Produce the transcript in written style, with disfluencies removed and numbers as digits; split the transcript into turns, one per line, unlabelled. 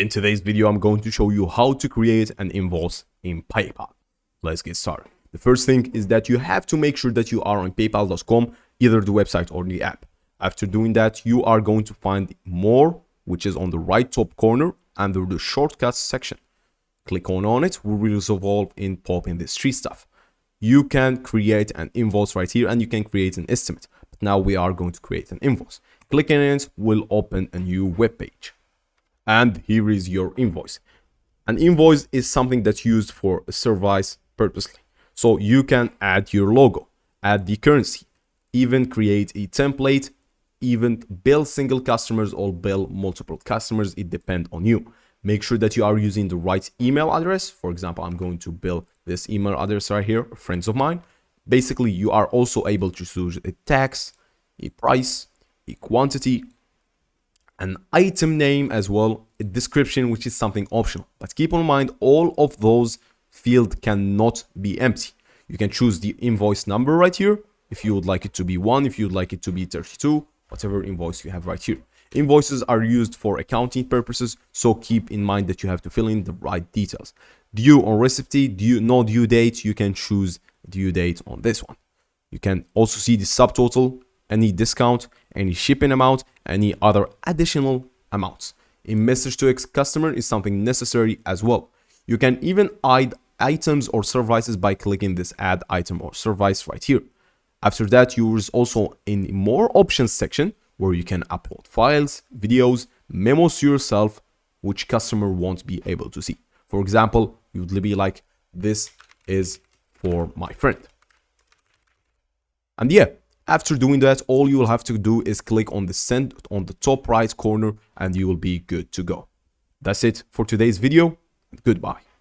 In today's video, I'm going to show you how to create an invoice in PayPal. Let's get started. The first thing is that you have to make sure that you are on paypal.com, either the website or the app. After doing that, you are going to find more, which is on the right top corner under the shortcuts section. Click on it, we will resolve in pop in this tree stuff. You can create an invoice right here and you can create an estimate. But now we are going to create an invoice. Clicking it will open a new web page. And here is your invoice. An invoice is something that's used for a service purposely. So you can add your logo, add the currency, even create a template, even bill single customers or bill multiple customers. It depends on you. Make sure that you are using the right email address. For example, I'm going to bill this email address right here, friends of mine. Basically, you are also able to choose a tax, a price, a quantity, an item name as well, a description, which is something optional. But keep in mind, all of those fields cannot be empty. You can choose the invoice number right here. If you would like it to be 1, if you would like it to be 32, whatever invoice you have right here. Invoices are used for accounting purposes, so keep in mind that you have to fill in the right details. Due on receipt, no due date, you can choose due date on this one. You can also see the subtotal, any discount, any shipping amount, any other additional amounts. A message to a customer is something necessary as well. You can even add items or services by clicking this add item or service right here. After that, you is also in more options section where you can upload files, videos, memos to yourself, which customer won't be able to see. For example, you would be like, this is for my friend. And yeah, after doing that, all you will have to do is click on the send on the top right corner and you will be good to go. That's it for today's video. Goodbye.